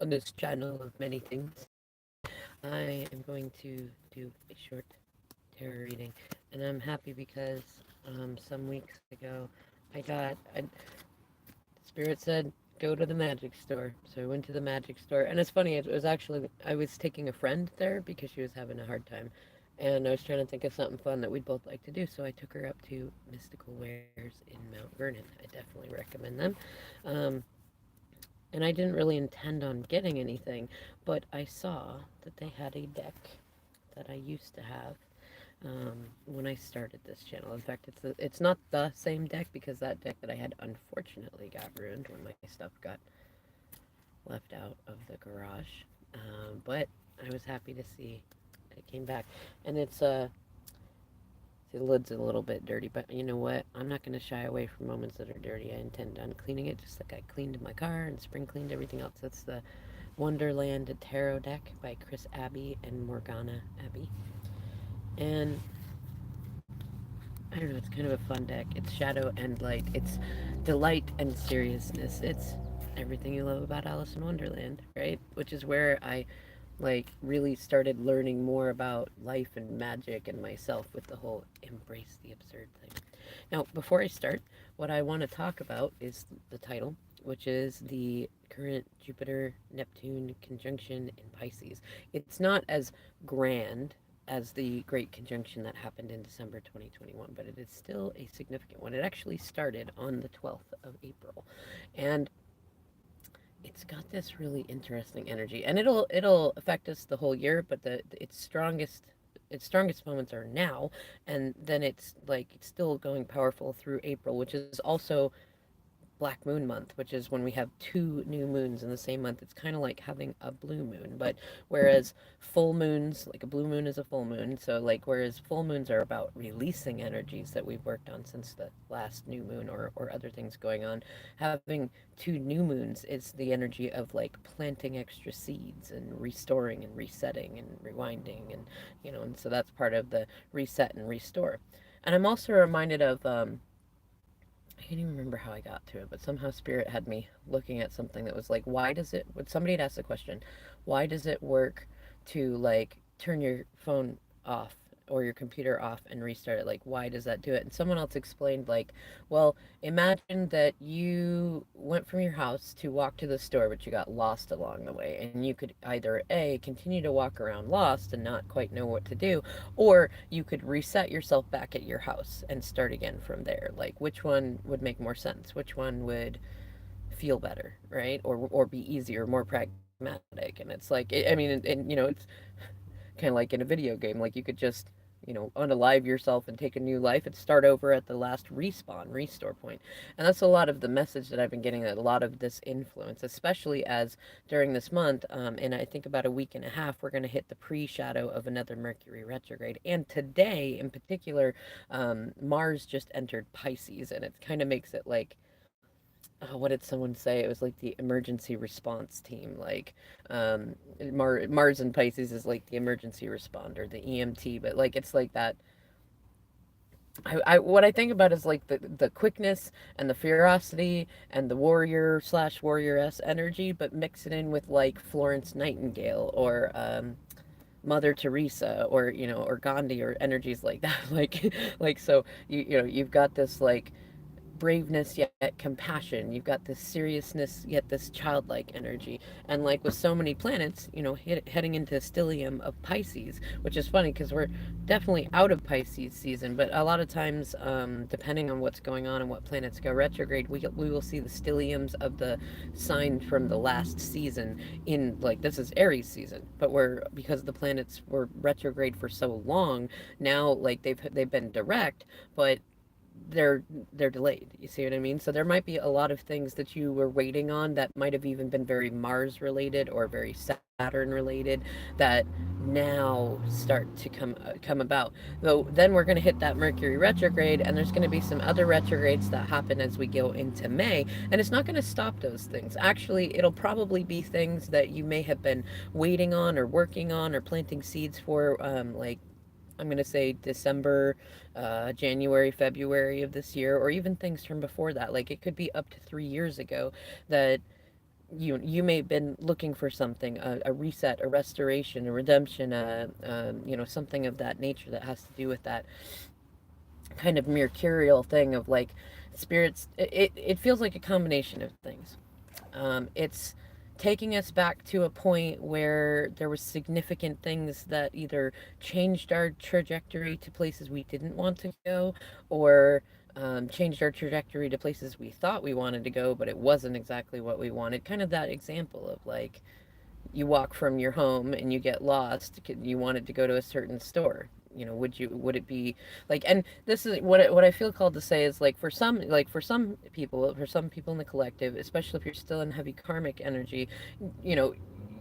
On this channel of many things, I am going to do a short tarot reading, and I'm happy because some weeks ago Spirit said go to the magic store, so I went to the magic store, and it's funny. It was actually I was taking a friend there because she was having a hard time, and I was trying to think of something fun that we'd both like to do, so I took her up to Mystical Wares in Mount Vernon. I definitely recommend them. Um, and I didn't really intend on getting anything, but I saw that they had a deck that I used to have when I started this channel. In fact, it's not the same deck because that deck that I had unfortunately got ruined when my stuff got left out of the garage. But I was happy to see it came back, and the lid's a little bit dirty, but you know what? I'm not going to shy away from moments that are dirty. I intend on cleaning it just like I cleaned my car and spring cleaned everything else. That's the Wonderland Tarot deck by Chris Abbey and Morgana Abbey. And I don't know, it's kind of a fun deck. It's shadow and light. It's delight and seriousness. It's everything you love about Alice in Wonderland, right? Which is where I really started learning more about life and magic and myself with the whole embrace the absurd thing. Now, before I start, what I want to talk about is the title, which is the current Jupiter Neptune conjunction in Pisces. It's not as grand as the great conjunction that happened in December 2021, but it is still a significant one. It actually started on the 12th of April. And it's got this really interesting energy, and it'll affect us the whole year, but the its strongest moments are now, and then it's still going powerful through April, which is also Black Moon month, which is when we have two new moons in the same month. It's kind of like having a blue moon, but whereas full moons, like a blue moon is a full moon, so whereas full moons are about releasing energies that we've worked on since the last new moon or other things going on, having two new moons is the energy of like planting extra seeds and restoring and resetting and rewinding and and so that's part of the reset and restore. And I'm also reminded of I can't even remember how I got to it, but somehow Spirit had me looking at something that was like, why does it, when somebody had asked the question, why does it work to turn your phone off or your computer off and restart it? Like, why does that do it? And someone else explained, like, well, imagine that you went from your house to walk to the store, but you got lost along the way. And you could either A, continue to walk around lost and not quite know what to do, or you could reset yourself back at your house and start again from there. Like, which one would make more sense? Which one would feel better, right? Or be easier, more pragmatic? And it's like, I mean, it's kind of like in a video game. Like, you could just unalive yourself and take a new life and start over at the last respawn, restore point. And that's a lot of the message that I've been getting, a lot of this influence, especially as during this month, in I think about a week and a half, we're going to hit the pre-shadow of another Mercury retrograde. And today, in particular, Mars just entered Pisces, and it kind of makes it like, what did someone say? It was like the emergency response team. Like, Mars and Pisces is like the emergency responder, the EMT. But like, it's like that. What I think about is like the quickness and the ferocity and the warrior slash warrioress energy, but mix it in with like Florence Nightingale or Mother Teresa or or Gandhi or energies like that. Like so you've got this like braveness yet compassion. You've got this seriousness yet this childlike energy. And like with so many planets, heading into stellium of Pisces, which is funny because we're definitely out of Pisces season, but a lot of times, depending on what's going on and what planets go retrograde, we will see the stelliums of the sign from the last season in like this is Aries season, but we're because the planets were retrograde for so long now, like they've been direct, but they're they're delayed. You see what I mean? So there might be a lot of things that you were waiting on that might have even been very Mars related or very Saturn related that now start to come about. Though then we're going to hit that Mercury retrograde, and there's going to be some other retrogrades that happen as we go into May, and it's not going to stop those things. Actually, it'll probably be things that you may have been waiting on or working on or planting seeds for, like I'm going to say December, January, February of this year, or even things from before that. Like it could be up to 3 years ago that you may have been looking for something, a reset, a restoration, a redemption, something of that nature that has to do with that kind of mercurial thing of like spirits. It feels like a combination of things. It's taking us back to a point where there was significant things that either changed our trajectory to places we didn't want to go, or changed our trajectory to places we thought we wanted to go, but it wasn't exactly what we wanted. Kind of that example of like you walk from your home and you get lost. You wanted to go to a certain store. Would it be like, and this is what I feel called to say is like for some people in the collective, especially if you're still in heavy karmic energy, you know,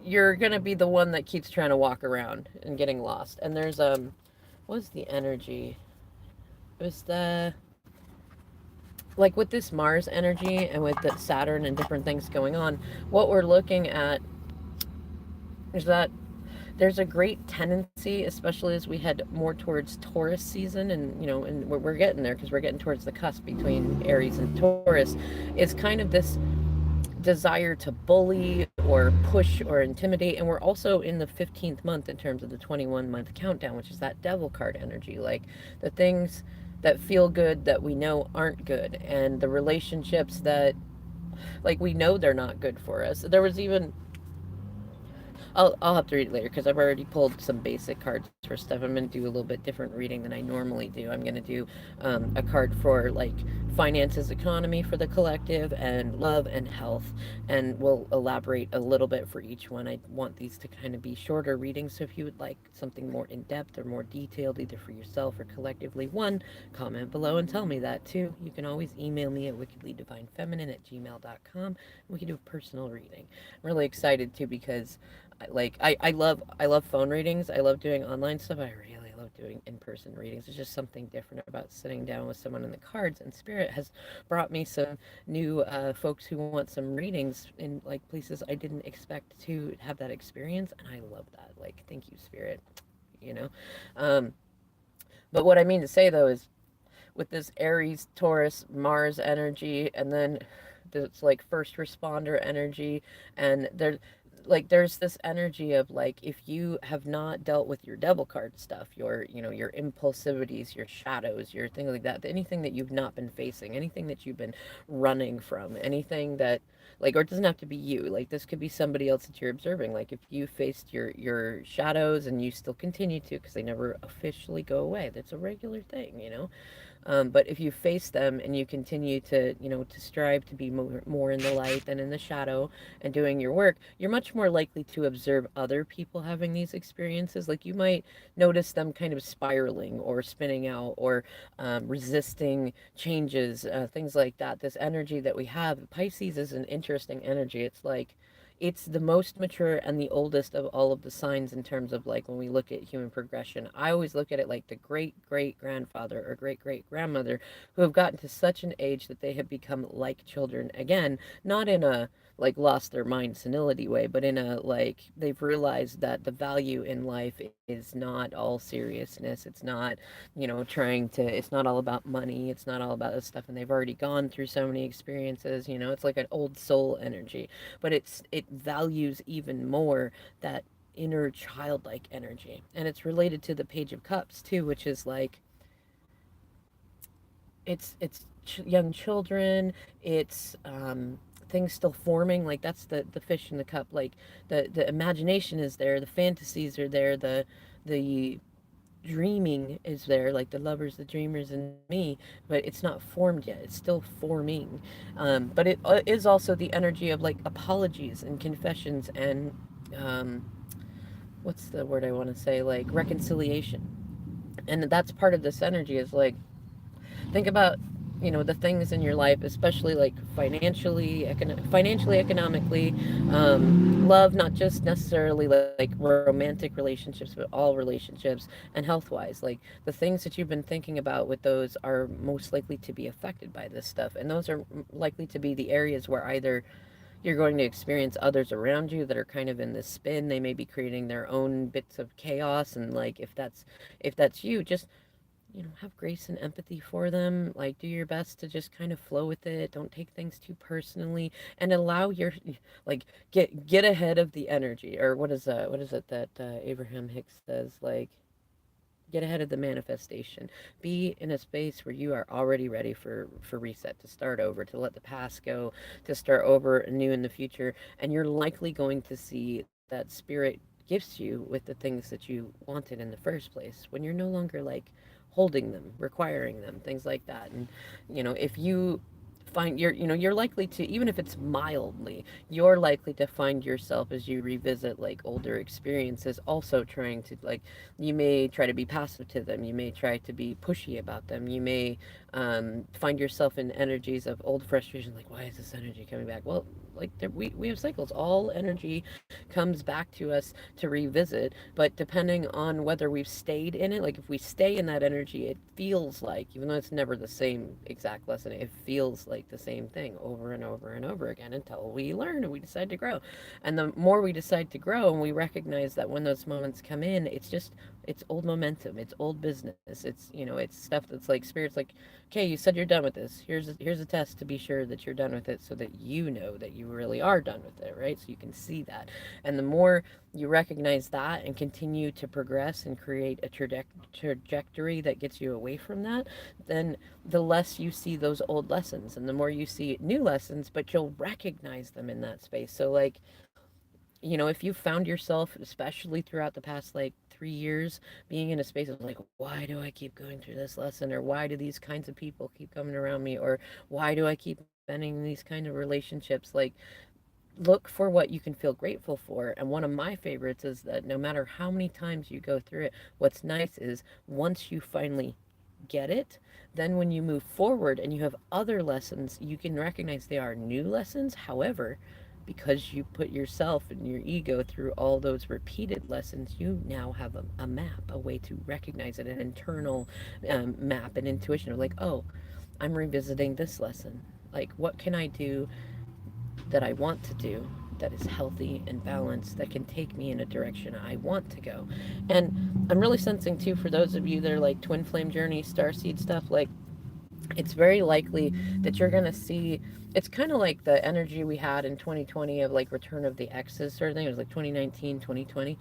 you're gonna be the one that keeps trying to walk around and getting lost. And there's what was the energy? It was the like with this Mars energy and with the Saturn and different things going on, what we're looking at is that there's a great tendency, especially as we head more towards Taurus season, and we're getting there because we're getting towards the cusp between Aries and Taurus, is kind of this desire to bully or push or intimidate. And we're also in the 15th month in terms of the 21-month countdown, which is that devil card energy, like the things that feel good that we know aren't good, and the relationships that like we know they're not good for us. There was even I'll have to read it later because I've already pulled some basic cards for stuff. I'm going to do a little bit different reading than I normally do. I'm going to do a card for like finances, economy for the collective, and love and health. And we'll elaborate a little bit for each one. I want these to kind of be shorter readings. So if you would like something more in depth or more detailed, either for yourself or collectively, one, comment below and tell me that too. You can always email me at wickedlydivinefeminine@gmail.com. We can do a personal reading. I'm really excited too because I love phone readings. I love doing online stuff. I really love doing in-person readings. There's just something different about sitting down with someone in the cards. And Spirit has brought me some new folks who want some readings in like places I didn't expect to have that experience, and I love that. Like, thank you, Spirit. You know, um, but what I mean to say though is with this Aries, Taurus, Mars energy, and then this like first responder energy, and there's this energy of like if you have not dealt with your devil card stuff, your impulsivities, your shadows, your thing like that, anything that you've not been facing, anything that you've been running from, anything that like, or it doesn't have to be you, like this could be somebody else that you're observing, like if you faced your shadows and you still continue to because they never officially go away, that's a regular thing. But if you face them and you continue to strive to be more in the light than in the shadow and doing your work, you're much more likely to observe other people having these experiences. Like you might notice them kind of spiraling or spinning out or resisting changes, things like that. This energy that we have, Pisces is an interesting energy. It's the most mature and the oldest of all of the signs in terms of like when we look at human progression. I always look at it like the great great grandfather or great great grandmother who have gotten to such an age that they have become like children again, not in a like lost their mind senility way, but in a like they've realized that the value in life is not all seriousness. It's not, it's not all about money. It's not all about this stuff. And they've already gone through so many experiences, it's like an old soul energy, but it values even more that inner childlike energy. And it's related to the Page of Cups too, which is like young children, it's things still forming, like that's the fish in the cup, like the imagination is there, the fantasies are there, the dreaming is there, like the lovers, the dreamers in me, but it's not formed yet. It's still forming. But it is also the energy of like apologies and confessions and what's the word I want to say? Like reconciliation. And that's part of this energy is like, think about the things in your life, especially like financially, economically, love, not just necessarily like romantic relationships, but all relationships, and health wise, like the things that you've been thinking about with those are most likely to be affected by this stuff, and those are likely to be the areas where either you're going to experience others around you that are kind of in this spin. They may be creating their own bits of chaos, and like if that's you, just have grace and empathy for them. Like, do your best to just kind of flow with it. Don't take things too personally, and allow your, like, get ahead of the energy. Or what is it that Abraham Hicks says? Like, get ahead of the manifestation. Be in a space where you are already ready for reset, to start over, to let the past go, to start over anew in the future. And you're likely going to see that spirit gifts you with the things that you wanted in the first place, when you're no longer like holding them, requiring them, things like that. And if you find you're likely to, even if it's mildly, you're likely to find yourself, as you revisit like older experiences, also trying to, like, you may try to be passive to them, you may try to be pushy about them, you may find yourself in energies of old frustration, like, why is this energy coming back? Well, like, we have cycles. All energy comes back to us to revisit, but depending on whether we've stayed in it, like if we stay in that energy, it feels like, even though it's never the same exact lesson, it feels like the same thing over and over and over again, until we learn and we decide to grow. And the more we decide to grow, and we recognize that when those moments come in, it's old momentum, it's old business, it's stuff that's like, spirits like, okay, you said you're done with this, here's a test to be sure that you're done with it, so that you know that you really are done with it, right? So you can see that. And the more you recognize that and continue to progress and create a trajectory that gets you away from that, then the less you see those old lessons, and the more you see new lessons, but you'll recognize them in that space. So, like, if you found yourself, especially throughout the past like 3 years, being in a space of like, why do I keep going through this lesson? Or why do these kinds of people keep coming around me? Or why do I keep ending these kind of relationships? Like, look for what you can feel grateful for. And one of my favorites is that no matter how many times you go through it, what's nice is once you finally get it, then when you move forward and you have other lessons, you can recognize they are new lessons. However, because you put yourself and your ego through all those repeated lessons, you now have a map, a way to recognize it, an internal map, an intuition of like, oh, I'm revisiting this lesson. Like, what can I do that I want to do that is healthy and balanced, that can take me in a direction I want to go? And I'm really sensing too, for those of you that are like twin flame journey, starseed stuff, like, it's very likely that you're going to see, it's kind of like the energy we had in 2020 of like return of the exes sort of thing. It was like 2019, 2020.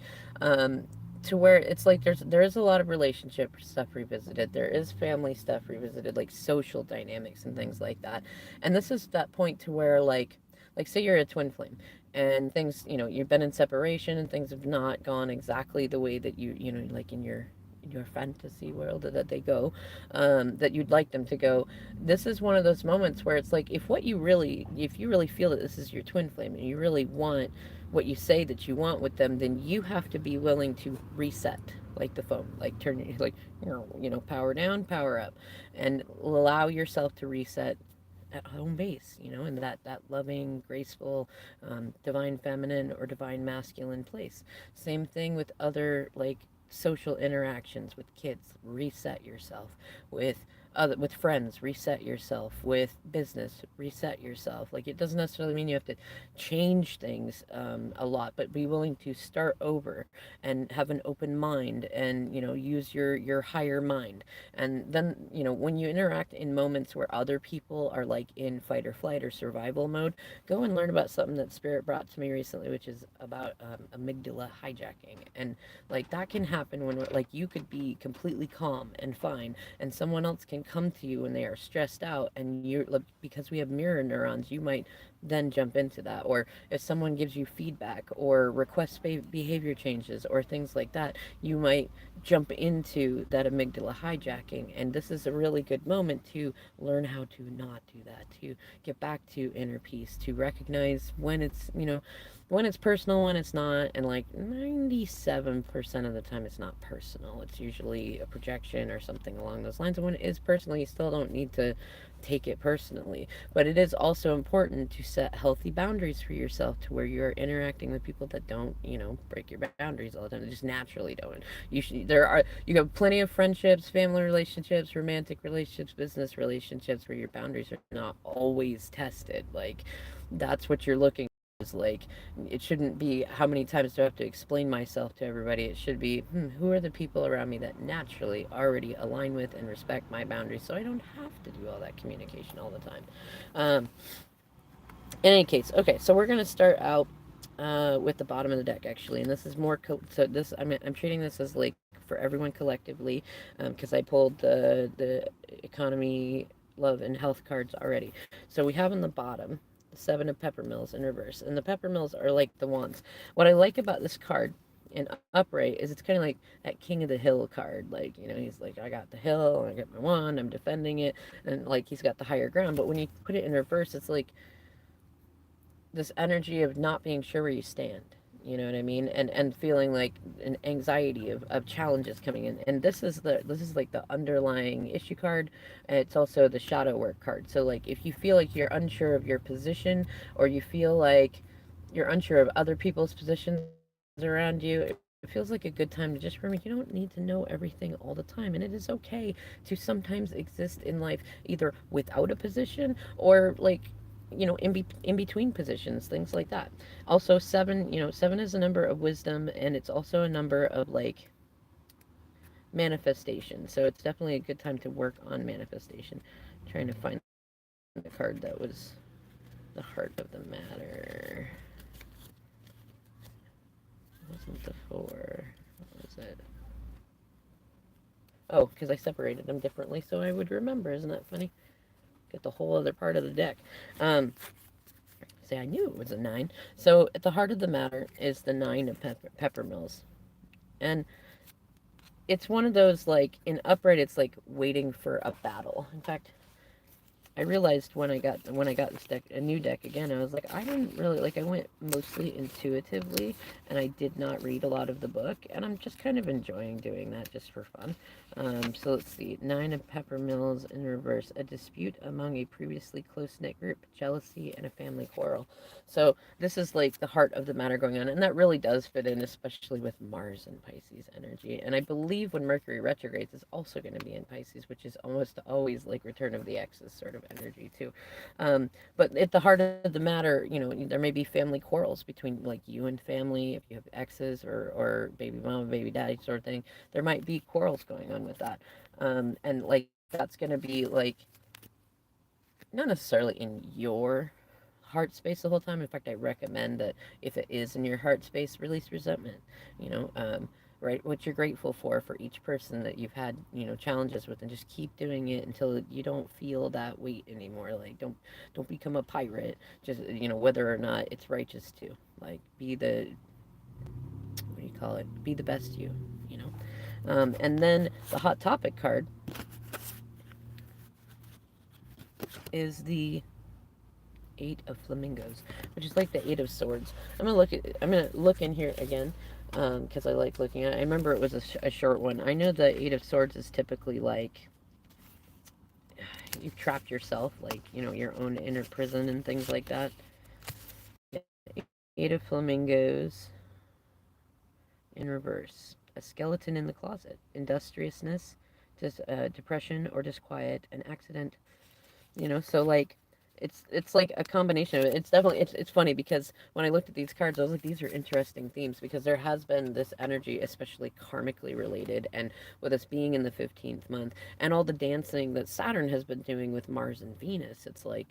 To where it's like there is a lot of relationship stuff revisited, there is family stuff revisited, like social dynamics and things like that. And this is that point to where, like say you're a twin flame, and things, you've been in separation and things have not gone exactly the way that like in your fantasy world that they go, that you'd like them to go. This is one of those moments where it's like, if you really feel that this is your twin flame and you really want what you say that you want with them, then you have to be willing to reset, like the phone, like turn, like, power down, power up, and allow yourself to reset at home base, in that loving, graceful, divine feminine or divine masculine place. Same thing with other, like, social interactions with kids. Reset yourself with friends. Reset yourself with business. Reset yourself. Like, it doesn't necessarily mean you have to change things a lot, but be willing to start over and have an open mind, and use your higher mind. And then, when you interact in moments where other people are like in fight or flight or survival mode, go and learn about something that Spirit brought to me recently, which is about amygdala hijacking. And like, that can happen when, like, you could be completely calm and fine, and someone else can come to you and they are stressed out, and you're like, because we have mirror neurons, you might then jump into that. Or if someone gives you feedback or requests behavior changes or things like that, you might jump into that amygdala hijacking. And this is a really good moment to learn how to not do that, to get back to inner peace, to recognize when it's personal, when it's not. And like 97% of the time, it's not personal. It's usually a projection or something along those lines. And when it is personal, you still don't need to take it personally. But it is also important to set healthy boundaries for yourself, to where you're interacting with people that don't, break your boundaries all the time. They just naturally don't. You have plenty of friendships, family relationships, romantic relationships, business relationships, where your boundaries are not always tested. Like, that's what you're looking like, it shouldn't be how many times do I have to explain myself to everybody. It should be, who are the people around me that naturally already align with and respect my boundaries, so I don't have to do all that communication all the time. Um, in any case, okay, so we're gonna start out with the bottom of the deck actually, and this is more so this I'm treating this as like for everyone collectively, because I pulled the economy, love, and health cards already. So we have on the bottom the Seven of Peppermills in reverse, and the Peppermills are like the wands. What I like about this card in upright is it's kind of like that King of the Hill card. Like, he's like, I got the hill, I got my wand, I'm defending it, and like he's got the higher ground. But when you put it in reverse, it's like this energy of not being sure where you stand. You know what I mean? And feeling like an anxiety of challenges coming in. And this is like the underlying issue card. And it's also the shadow work card. So like if you feel like you're unsure of your position, or you feel like you're unsure of other people's positions around you, it feels like a good time to just remember you don't need to know everything all the time. And it is okay to sometimes exist in life either without a position or like in between positions, things like that. Also, seven, seven is a number of wisdom, and it's also a number of like manifestation. So it's definitely a good time to work on manifestation. I'm trying to find the card that was the heart of the matter. It wasn't the four. What was it? Oh, because I separated them differently, so I would remember. Isn't that funny? Get the whole other part of the deck. Um, See, I knew it was a nine. So at the heart of the matter is the nine of peppermills. And it's one of those, like, in upright, it's like waiting for a battle. In fact, I realized when I got this deck, a new deck again, I was like, I didn't really like. I went mostly intuitively, and I did not read a lot of the book, and I'm just kind of enjoying doing that just for fun. So let's see, nine of peppermills in reverse: a dispute among a previously close knit group, jealousy, and a family quarrel. So this is like the heart of the matter going on, and that really does fit in, especially with Mars and Pisces energy. And I believe when Mercury retrogrades is also going to be in Pisces, which is almost always like Return of the Exes sort of energy too. But at the heart of the matter, there may be family quarrels between like you and family, if you have exes or baby mama, baby daddy sort of thing. There might be quarrels going on with that. And like that's going to be like not necessarily in your heart space the whole time. In fact, I recommend that if it is in your heart space, release resentment. You know, um, right? What you're grateful for each person that you've had, challenges with, and just keep doing it until you don't feel that weight anymore. Like, don't become a pirate. Just whether or not it's righteous to like be the what do you call it? Be the best you. You know. And then the hot topic card is the Eight of Flamingos, which is like the Eight of Swords. I'm gonna look in here again, because I like looking at it. I remember it was a short one. I know the Eight of Swords is typically like you've trapped yourself, like your own inner prison and things like that. Eight of Flamingos in reverse. A skeleton in the closet. Industriousness, depression or disquiet, an accident. So like it's like a combination of it. It's definitely it's funny because when I looked at these cards, I was like, these are interesting themes because there has been this energy, especially karmically related, and with us being in the 15th month and all the dancing that Saturn has been doing with Mars and Venus. It's like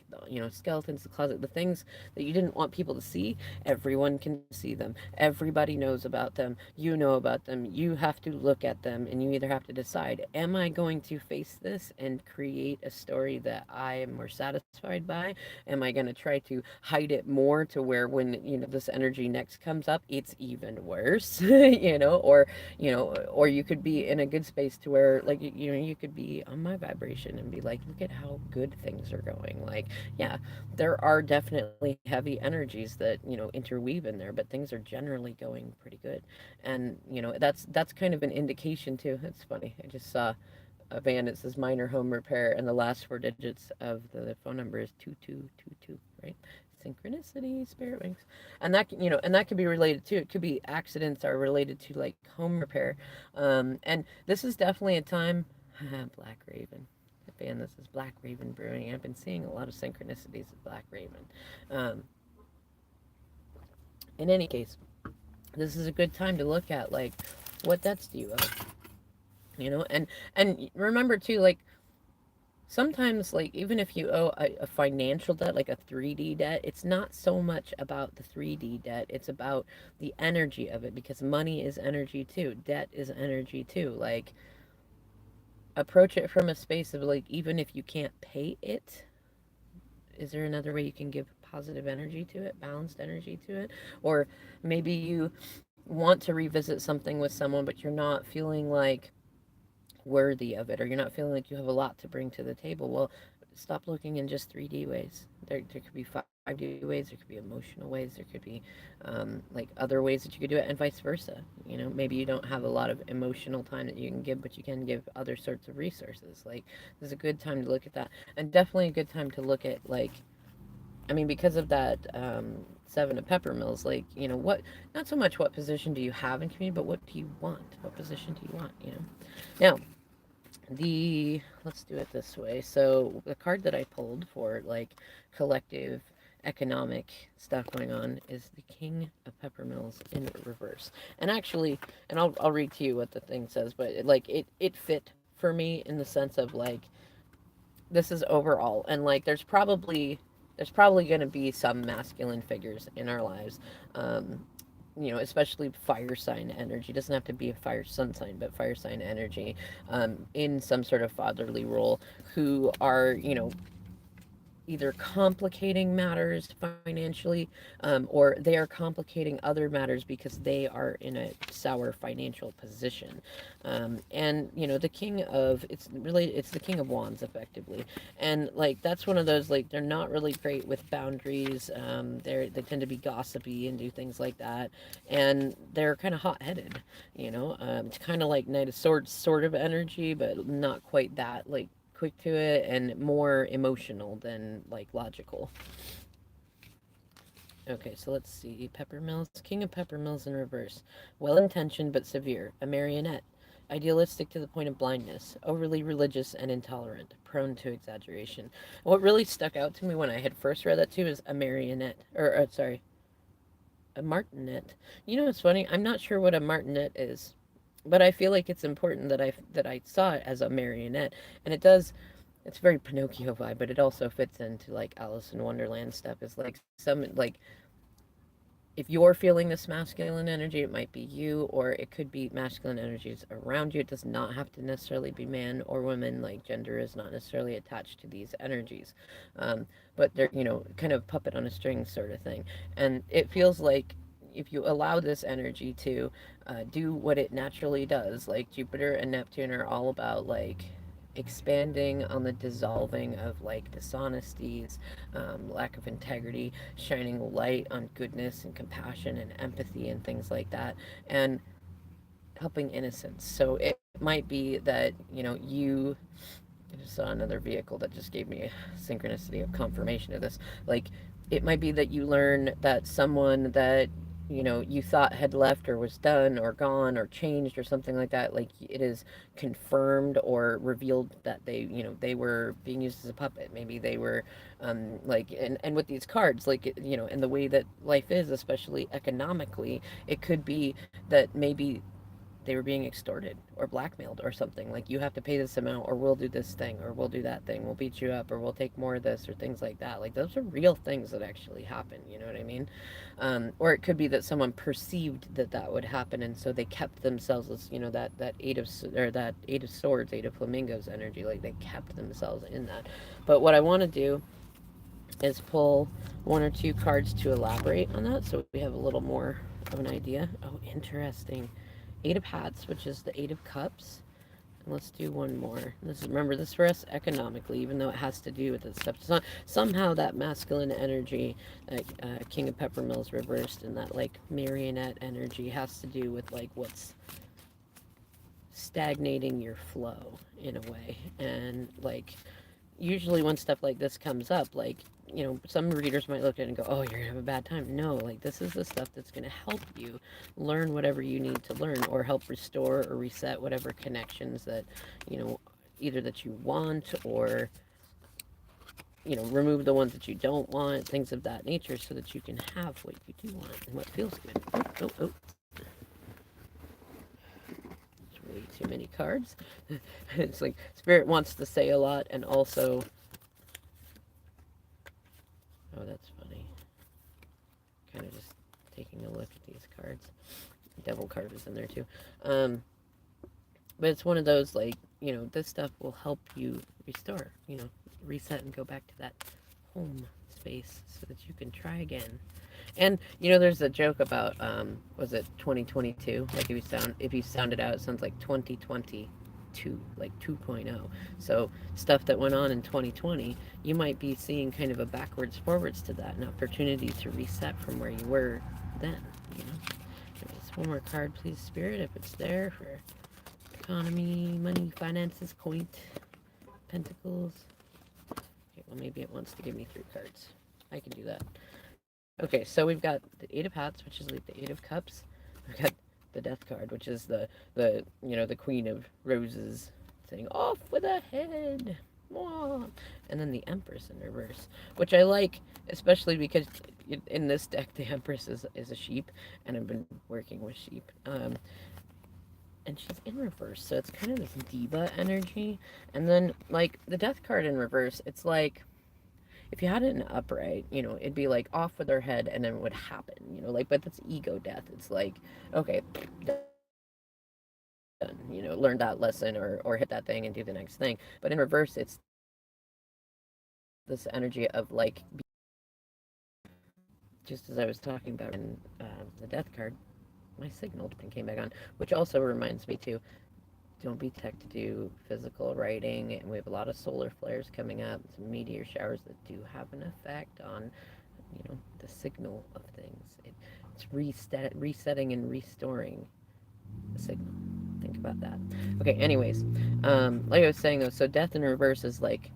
skeletons, the closet, the things that you didn't want people to see. Everyone can see them. Everybody knows about them. You know about them. You have to look at them, and you either have to decide: am I going to face this and create a story that I am more satisfied by? Am I going to try to hide it more to where when this energy next comes up, it's even worse? Or you could be in a good space to where like you could be on my vibration and be like, look at how good things are going. Like, yeah, there are definitely heavy energies that interweave in there, but things are generally going pretty good. And that's kind of an indication too. It's funny, I just saw a van that says minor home repair, and the last four digits of the phone number is 2222, right? Synchronicity, spirit wings. And that could be related too. It could be accidents are related to like home repair. And this is definitely a time, Black Raven. The fan, this is Black Raven Brewing. I've been seeing a lot of synchronicities of Black Raven. Um, In any case, this is a good time to look at like what debts do you owe, and remember too, like sometimes, like even if you owe a financial debt, like a 3D debt, it's not so much about the 3D debt, it's about the energy of it, because money is energy too, debt is energy too. Like approach it from a space of like, even if you can't pay it, is there another way you can give positive energy to it, balanced energy to it? Or maybe you want to revisit something with someone, but you're not feeling like worthy of it, or you're not feeling like you have a lot to bring to the table. Well, stop looking in just 3D ways. There could be 5D ways, there could be emotional ways, there could be like other ways that you could do it, and vice versa. Maybe you don't have a lot of emotional time that you can give, but you can give other sorts of resources. Like, this is a good time to look at that, and definitely a good time to look at, like, I mean, because of that seven of pepper mills, like, what, not so much what position do you have in community, but what do you want? What position do you want? Now, let's do it this way. So the card that I pulled for like collective economic stuff going on is the King of Pepper Mills in reverse. And actually, and I'll read to you what the thing says, but it fit for me in the sense of like, this is overall, and like there's probably going to be some masculine figures in our lives, especially fire sign energy. It doesn't have to be a fire sun sign, but fire sign energy, in some sort of fatherly role, who are, either complicating matters financially, or they are complicating other matters because they are in a sour financial position. And the king of it's the king of wands effectively, and like that's one of those, like, they're not really great with boundaries. They tend to be gossipy and do things like that, and they're kind of hot headed. It's kind of like Knight of Swords sort of energy, but not quite that, like, quick to it and more emotional than like logical. Okay, so let's see. Pepper Mills, King of Pepper Mills in reverse. Well intentioned but severe, a marionette. Idealistic to the point of blindness, overly religious and intolerant, prone to exaggeration. What really stuck out to me when I had first read that too is a marionette, or sorry, a martinet. What's funny? I'm not sure what a martinet is, but I feel like it's important that I saw it as a marionette, and it does. It's very Pinocchio vibe, but it also fits into like Alice in Wonderland stuff. Is like some, like, if you're feeling this masculine energy, it might be you, or it could be masculine energies around you. It does not have to necessarily be man or woman. Like, gender is not necessarily attached to these energies, but they're, kind of puppet on a string sort of thing. And it feels like if you allow this energy to do what it naturally does, like Jupiter and Neptune are all about like expanding on the dissolving of like dishonesties, lack of integrity, shining light on goodness and compassion and empathy and things like that, and helping innocence. So it might be that, I just saw another vehicle that just gave me a synchronicity of confirmation of this. Like, it might be that you learn that someone that, you thought had left or was done or gone or changed or something like that, like, it is confirmed or revealed that they were being used as a puppet. Maybe they were, like, and with these cards, like, and the way that life is, especially economically, it could be that maybe they were being extorted or blackmailed or something. Like, you have to pay this amount, or we'll do this thing, or we'll do that thing, we'll beat you up, or we'll take more of this, or things like that. Like, those are real things that actually happen. You know what I mean? Or it could be that someone perceived that that would happen, and so they kept themselves as, that eight of swords, eight of flamingos energy. Like, they kept themselves in that. But what I want to do is pull one or two cards to elaborate on that, so we have a little more of an idea. Oh, interesting. Eight of Hats, which is the Eight of Cups. And let's do one more. Remember, this for us economically, even though it has to do with this stuff. So, somehow that masculine energy, like King of Pepper Mills reversed, and that like marionette energy has to do with like what's stagnating your flow in a way. And like, usually when stuff like this comes up, like, some readers might look at it and go, oh, you're going to have a bad time. No, like, this is the stuff that's going to help you learn whatever you need to learn, or help restore or reset whatever connections that, either that you want, or remove the ones that you don't want, things of that nature, so that you can have what you do want and what feels good. Oh. It's way too many cards. It's like Spirit wants to say a lot, and also, oh, that's funny. Kind of just taking a look at these cards. Devil card is in there too. But it's one of those, like, this stuff will help you restore, reset and go back to that home space so that you can try again. And there's a joke about was it 2022? Like if you sound it out, it sounds like 2022, like 2.0. So stuff that went on in 2020, you might be seeing kind of a backwards forwards to that, an opportunity to reset from where you were then. Just one more card, please, Spirit, if it's there, for economy, money, finances, quaint, pentacles. Okay, well, maybe it wants to give me 3 cards. I can do that. Okay, so we've got the 8 of Hats, which is like the 8 of Cups. We've got the Death card, which is the Queen of Roses, saying off with a head. Mwah. And then the Empress in reverse, which I like, especially because in this deck the Empress is a sheep, and I've been working with sheep. And she's in reverse, so it's kind of this diva energy. And then, like, the Death card in reverse, it's like, if you had it in upright, it'd be like off with her head, and then it would happen, but that's ego death. It's like, okay, done, learn that lesson, or hit that thing and do the next thing. But in reverse, it's this energy of, like, just as I was talking about in the Death card, my signal thing came back on, which also reminds me too, don't be tech to do physical writing, and we have a lot of solar flares coming up, some meteor showers that do have an effect on, the signal of things. It's resetting and restoring the signal. Think about that. Okay, anyways, like I was saying though, so death in reverse is like,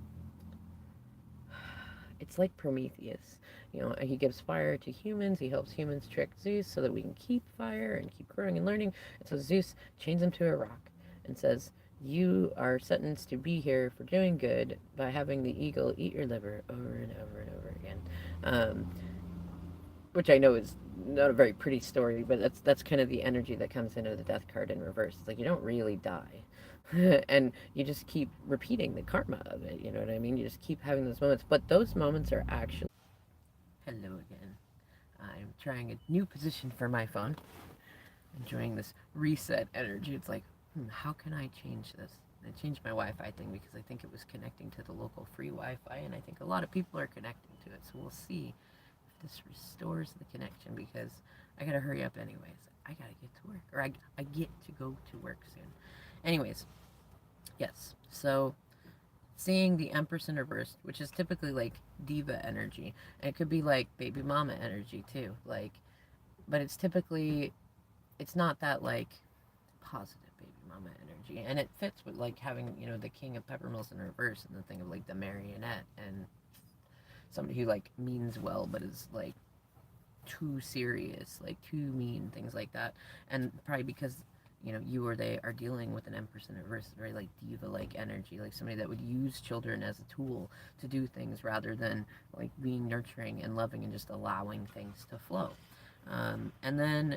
it's like Prometheus. He gives fire to humans. He helps humans trick Zeus so that we can keep fire and keep growing and learning. And so Zeus chains him to a rock and says, you are sentenced to be here for doing good by having the eagle eat your liver over and over and over again. Which I know is not a very pretty story, but that's kind of the energy that comes into the Death card in reverse. It's like you don't really die. And you just keep repeating the karma of it, you know what I mean? You just keep having those moments. But those moments are actually... Hello again. I'm trying a new position for my phone. Enjoying this reset energy. It's like, how can I change this? I changed my Wi-Fi thing because I think it was connecting to the local free Wi-Fi, and I think a lot of people are connecting to it. So we'll see if this restores the connection, because I gotta hurry up anyways. I gotta get to work, or I get to go to work soon. Anyways, yes, so seeing the Empress in reverse, which is typically like diva energy, and it could be like baby mama energy too, like, but it's typically, it's not that like positive baby mama energy, and it fits with like having, the King of Peppermills in reverse, and the thing of like the marionette, and somebody who like means well but is like too serious, like too mean, things like that. And probably because you or they are dealing with an Empress in reverse, very like diva-like energy, like somebody that would use children as a tool to do things rather than like being nurturing and loving and just allowing things to flow. And then,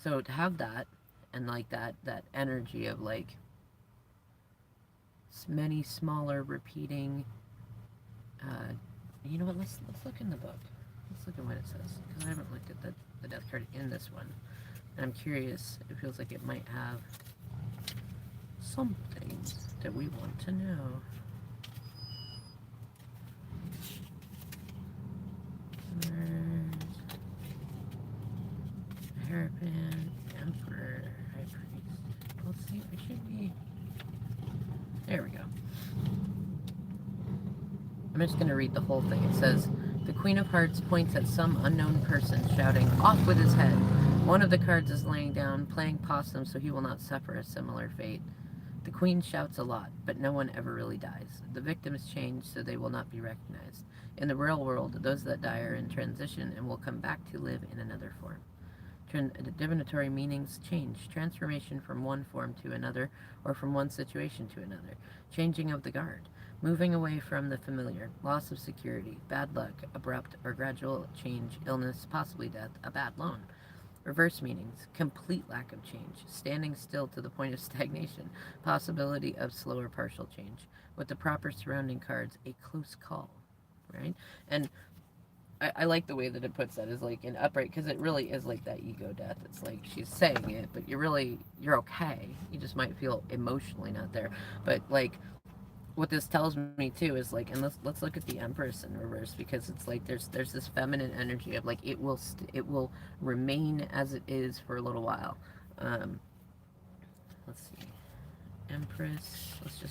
so to have that, and like that energy of like many smaller repeating, you know what? Let's look in the book. Let's look at what it says, because I haven't looked at the Death card in this one. And I'm curious, it feels like it might have something that we want to know. Hierophant, Emperor, High Priest. Let's see, it should be... There we go. I'm just going to read the whole thing. It says, the Queen of Hearts points at some unknown person, shouting, off with his head. One of the cards is laying down, playing possum so he will not suffer a similar fate. The Queen shouts a lot, but no one ever really dies. The victims change so they will not be recognized. In the real world, those that die are in transition and will come back to live in another form. Divinatory meanings change. Transformation from one form to another, or from one situation to another. Changing of the guard. Moving away from the familiar, loss of security, bad luck, abrupt or gradual change, illness, possibly death, a bad loan. Reverse meanings, complete lack of change, standing still to the point of stagnation, possibility of slow or partial change. With the proper surrounding cards, a close call, right? And I like the way that it puts that is like an upright, because it really is like that ego death. It's like she's saying it, but you're okay. You just might feel emotionally not there. But like what this tells me too is like, and let's look at the Empress in reverse, because it's like there's this feminine energy of like it will remain as it is for a little while. Um, let's see, Empress. Let's see.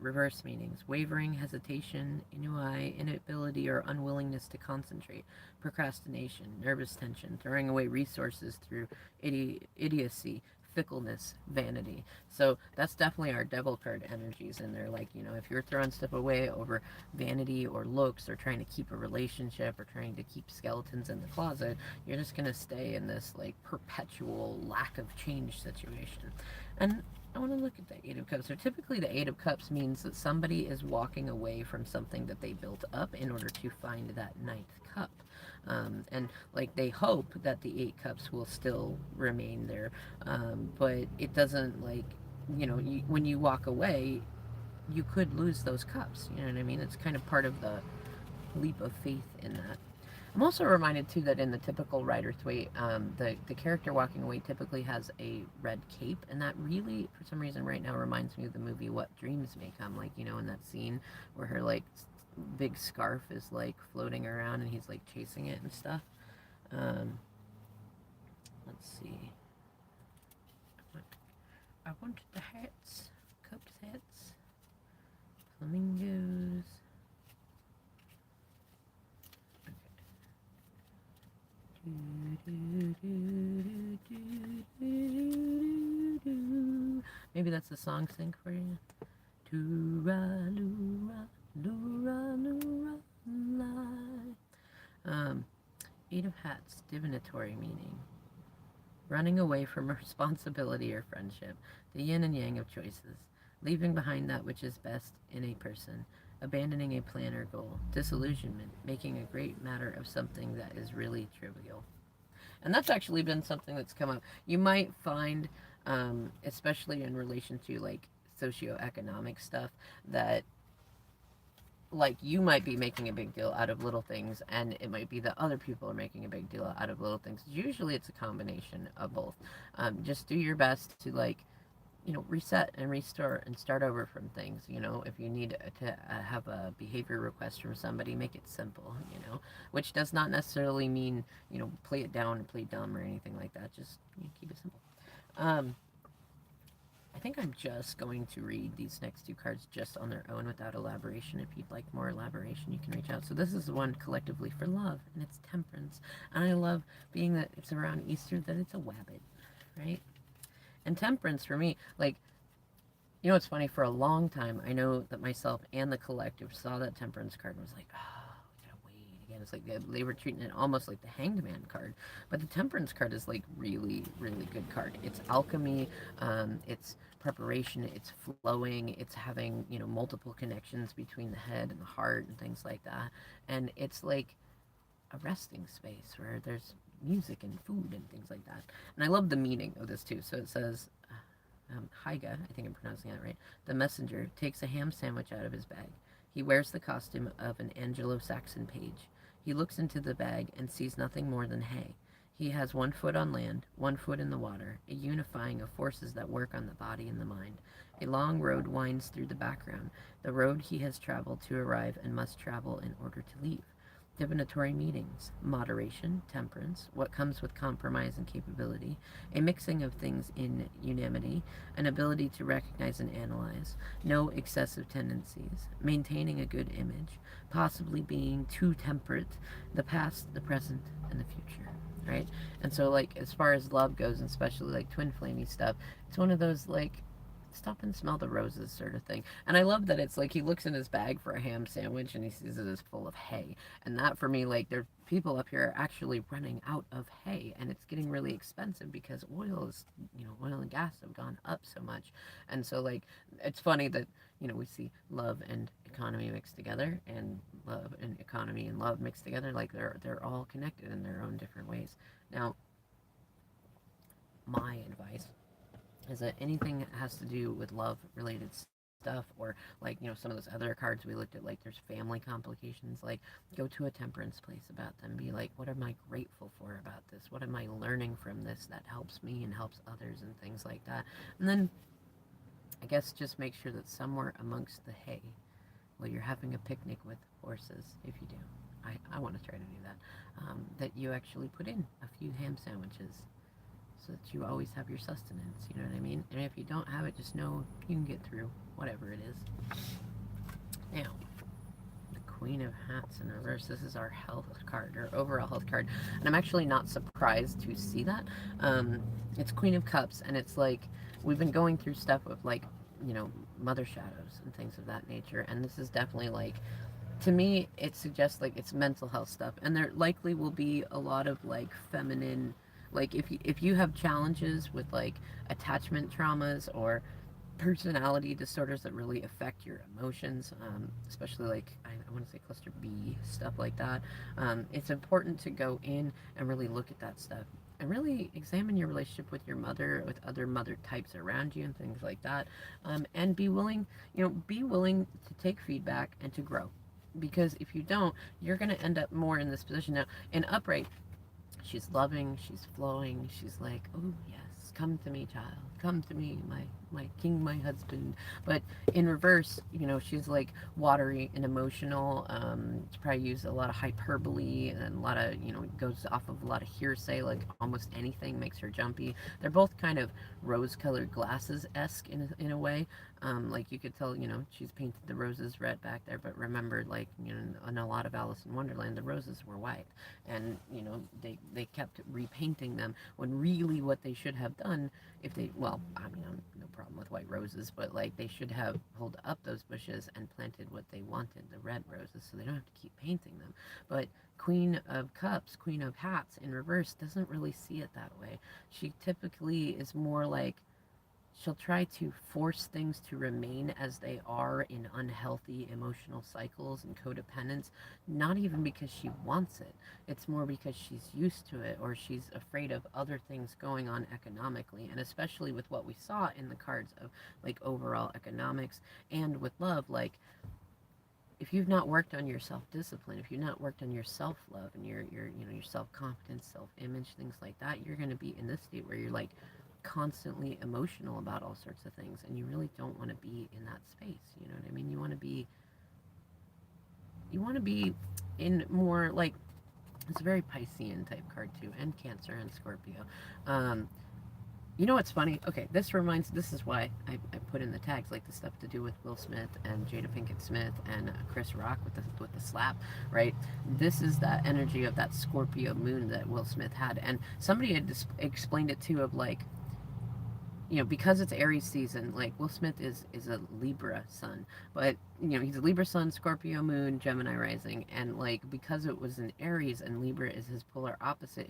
Reverse meanings: wavering, hesitation, ennui, inability or unwillingness to concentrate, procrastination, nervous tension, throwing away resources through idiocy, fickleness, vanity. So that's definitely our devil card energies in there. Like, if you're throwing stuff away over vanity or looks, or trying to keep a relationship, or trying to keep skeletons in the closet, you're just going to stay in this like perpetual lack of change situation. And I want to look at the Eight of Cups. So typically the Eight of Cups means that somebody is walking away from something that they built up in order to find that ninth cup. And like they hope that the Eight Cups will still remain there, but it doesn't, like, when you walk away, you could lose those cups. You know what I mean? It's kind of part of the leap of faith in that. I'm also reminded too that in the typical Rider-Waite, the character walking away typically has a red cape, and that really, for some reason, right now reminds me of the movie What Dreams May Come. Like, in that scene where her like big scarf is like floating around and he's like chasing it and stuff. Um, let's see. I want the hats, cups hats, flamingos. Maybe that's the song sync for you. Toora, loora, loora, loora, lie. Eight of Hats, divinatory meaning. Running away from responsibility or friendship, the yin and yang of choices, leaving behind that which is best in a person, abandoning a plan or goal, disillusionment, making a great matter of something that is really trivial. And that's actually been something that's come up. You might find, especially in relation to like socioeconomic stuff, that like you might be making a big deal out of little things, and it might be that other people are making a big deal out of little things. Usually it's a combination of both. Just do your best to like, reset and restore and start over from things. If you need to have a behavior request from somebody, make it simple, which does not necessarily mean, play it down or play dumb or anything like that. Just keep it simple. Um, I think I'm just going to read these next two cards just on their own without elaboration. If you'd like more elaboration, you can reach out. So this is the one collectively for love, and it's Temperance. And I love, being that it's around Easter, that it's a wabbit, right? And Temperance for me, like, it's funny, for a long time, I know that myself and the collective saw that Temperance card and was like, oh, we gotta wait again. It's like they were treating it almost like the Hanged Man card. But the Temperance card is like really, really good card. It's alchemy, it's preparation, it's flowing, it's having, multiple connections between the head and the heart and things like that. And it's like a resting space where there's music and food and things like that. And I love the meaning of this too. So it says, Hyga, I think I'm pronouncing that right, the messenger takes a ham sandwich out of his bag. He wears the costume of an Anglo-Saxon page. He looks into the bag and sees nothing more than hay. He has one foot on land, one foot in the water, a unifying of forces that work on the body and the mind. A long road winds through the background, the road he has traveled to arrive and must travel in order to leave. Divinatory meetings, moderation, temperance, what comes with compromise and capability, a mixing of things in unanimity, an ability to recognize and analyze, no excessive tendencies, maintaining a good image, possibly being too temperate, the past, the present, and the future, right? And so, like, as far as love goes, and especially like twin flamey stuff, it's one of those like, stop and smell the roses sort of thing. And I love that it's like he looks in his bag for a ham sandwich and he sees it as full of hay. And that for me, like, people up here are actually running out of hay, and it's getting really expensive because oil and gas have gone up so much. And so, like, it's funny that, we see love and economy mixed together, and love and economy and love mixed together. Like, they're all connected in their own different ways. Now, my advice is that anything that has to do with love related stuff, or like, some of those other cards we looked at, like there's family complications, like, go to a temperance place about them. Be like, what am I grateful for about this? What am I learning from this that helps me and helps others, and things like that. And then I guess just make sure that somewhere amongst the hay, while you're having a picnic with horses, if you do, I want to try to do that, that you actually put in a few ham sandwiches, so that you always have your sustenance, you know what I mean? And if you don't have it, just know you can get through whatever it is. Now, the Queen of Hats in reverse. This is our health card, our overall health card. And I'm actually not surprised to see that. It's Queen of Cups, and it's like, we've been going through stuff with, like, mother shadows and things of that nature. And this is definitely, like, to me, it suggests, like, it's mental health stuff. And there likely will be a lot of, like, feminine, like, if you have challenges with, like, attachment traumas or personality disorders that really affect your emotions, especially, like, I want to say cluster B, stuff like that. It's important to go in and really look at that stuff, and really examine your relationship with your mother, with other mother types around you, and things like that. And be willing to take feedback and to grow. Because if you don't, you're going to end up more in this position. Now, in upright, she's loving, she's flowing, she's like, oh yes, come to me, child, come to me, my king, my husband. But in reverse, she's like watery and emotional. She probably uses a lot of hyperbole, and a lot of, goes off of a lot of hearsay, like almost anything makes her jumpy. They're both kind of rose-colored glasses-esque in a way. Like, you could tell, she's painted the roses red back there, but remember, like, in a lot of Alice in Wonderland, the roses were white, and they kept repainting them, when really what they should have done, if they, well, I mean, I'm no problem with white roses, but, like, they should have pulled up those bushes and planted what they wanted, the red roses, so they don't have to keep painting them. But Queen of Cups, Queen of Hats in reverse, doesn't really see it that way. She typically is more like, she'll try to force things to remain as they are in unhealthy emotional cycles and codependence, not even because she wants it. It's more because she's used to it, or she's afraid of other things going on economically. And especially with what we saw in the cards of, like, overall economics, and with love, like, if you've not worked on your self-discipline, if you've not worked on your self-love and your self-confidence, self-image, things like that, you're going to be in this state where you're, like, constantly emotional about all sorts of things, and you really don't want to be in that space. You know what I mean? You want to be in more, like, it's a very Piscean type card too, and Cancer and Scorpio. um you know what's funny? Okay, this is why I put in the tags, like the stuff to do with Will Smith and Jada Pinkett Smith and Chris Rock with the slap, right? This is that energy of that Scorpio moon that Will Smith had, and somebody had explained it too, of like, because it's Aries season, like, Will Smith is a Libra sun, but he's a Libra sun, Scorpio moon, Gemini rising, and, like, because it was in Aries and Libra is his polar opposite,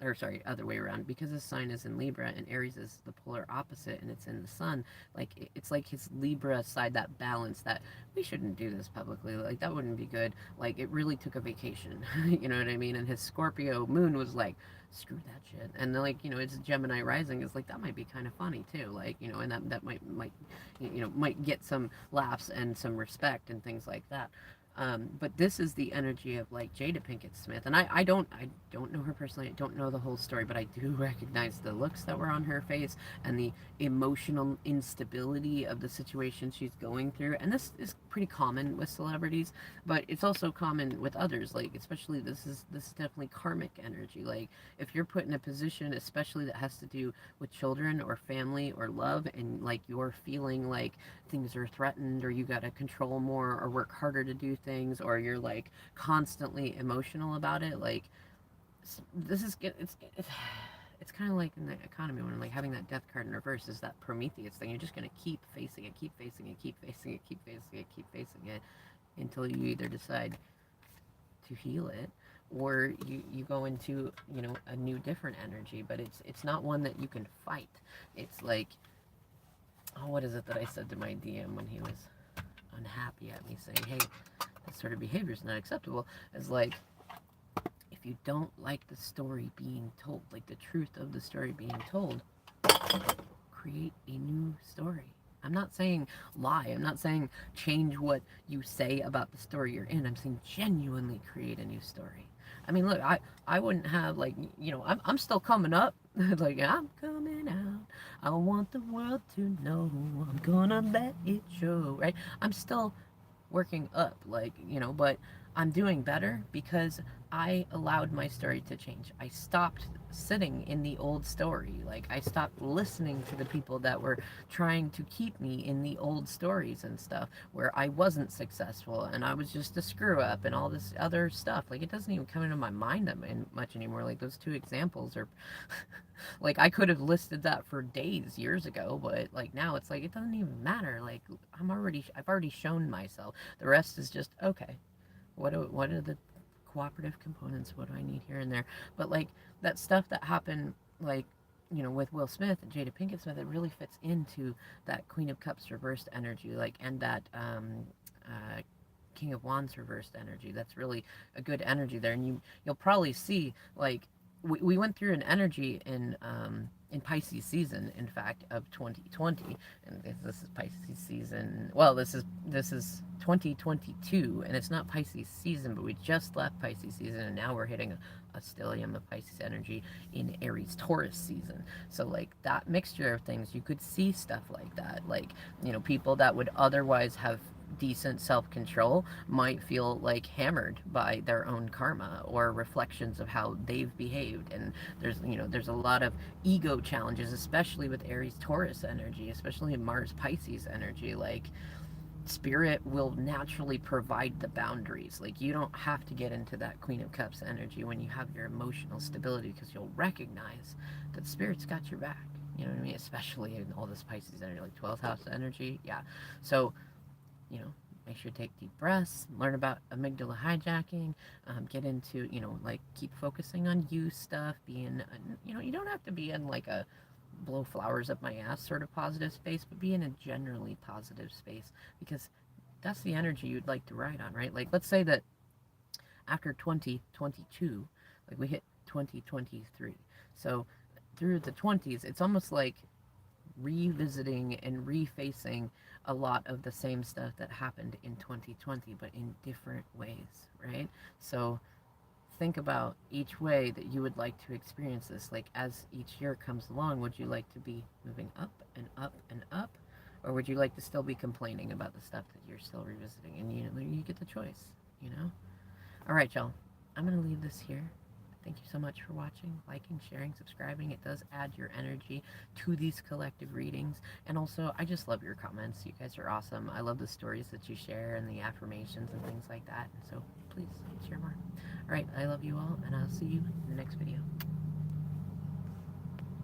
or sorry, other way around, because his sign is in Libra and Aries is the polar opposite, and it's in the sun, like, it's like his Libra side, that balance, that we shouldn't do this publicly, like, that wouldn't be good, like, it really took a vacation, you know what I mean? And his Scorpio moon was like, screw that shit. And then, like, it's Gemini rising. It's like, that might be kind of funny too. Like, and that might get some laughs and some respect and things like that. But this is the energy of, like, Jada Pinkett Smith, and I don't know her personally. I don't know the whole story, but I do recognize the looks that were on her face and the emotional instability of the situation she's going through. And this is pretty common with celebrities, but it's also common with others. Like, especially this is definitely karmic energy. Like, if you're put in a position, especially that has to do with children or family or love, and, like, you're feeling like things are threatened, or you got to control more or work harder to do things, or you're, like, constantly emotional about it, like, this is it's kind of like in the economy, when, like, having that death card in reverse is that Prometheus thing. You're just going to keep facing it, keep facing it, keep facing it, keep facing it, keep facing it, until you either decide to heal it, or you go into, you know, a new different energy, but it's not one that you can fight. It's like, oh, what is it that I said to my DM when he was unhappy at me saying, hey, this sort of behavior is not acceptable? Is like, if you don't like the story being told, like the truth of the story being told, create a new story. I'm not saying lie. I'm not saying change what you say about the story you're in. I'm saying genuinely create a new story. I mean, look, I wouldn't have, like, you know, I'm still coming up. Like, I'm coming out. I want the world to know. I'm gonna let it show, right? I'm still working up, like, you know, but I'm doing better because I allowed my story to change. I stopped sitting in the old story. Like, I stopped listening to the people that were trying to keep me in the old stories and stuff where I wasn't successful and I was just a screw up and all this other stuff. Like, it doesn't even come into my mind much anymore. Like, those two examples are like, I could have listed that for days years ago, but like now it's like it doesn't even matter. Like, I've already shown myself. The rest is just okay. What are the cooperative components? What do I need here and there? But like that stuff that happened, like, you know, with Will Smith and Jada Pinkett Smith, it really fits into that Queen of Cups reversed energy, like, and that King of Wands reversed energy. That's really a good energy there, and you'll probably see, like, we went through an energy in Pisces season, in fact, of 2020, and this is Pisces season. Well, this is 2022, and it's not Pisces season, but we just left Pisces season, and now we're hitting a stellium of Pisces energy in Aries Taurus season. So like that mixture of things, you could see stuff like that, like, you know, people that would otherwise have decent self-control might feel like hammered by their own karma or reflections of how they've behaved. And there's, you know, there's a lot of ego challenges, especially with Aries Taurus energy, especially in Mars Pisces energy. Like, spirit will naturally provide the boundaries. Like, you don't have to get into that Queen of Cups energy when you have your emotional stability, because you'll recognize that spirit's got your back. You know what I mean? Especially in all this Pisces energy, like 12th house energy. Yeah. So, you know, make sure to take deep breaths, learn about amygdala hijacking, get into, you know, like, keep focusing on you stuff, being, you know, you don't have to be in like a blow flowers up my ass sort of positive space, but be in a generally positive space, because that's the energy you'd like to ride on, right? Like, let's say that after 2022, like, we hit 2023. So through the 20s, it's almost like revisiting and refacing a lot of the same stuff that happened in 2020, but in different ways, right? So think about each way that you would like to experience this. Like, as each year comes along, would you like to be moving up and up and up? Or would you like to still be complaining about the stuff that you're still revisiting? And you get the choice, you know? All right, y'all. I'm going to leave this here. Thank you so much for watching, liking, sharing, subscribing. It does add your energy to these collective readings. And also, I just love your comments. You guys are awesome. I love the stories that you share and the affirmations and things like that. And so please share more. All right, I love you all, and I'll see you in the next video.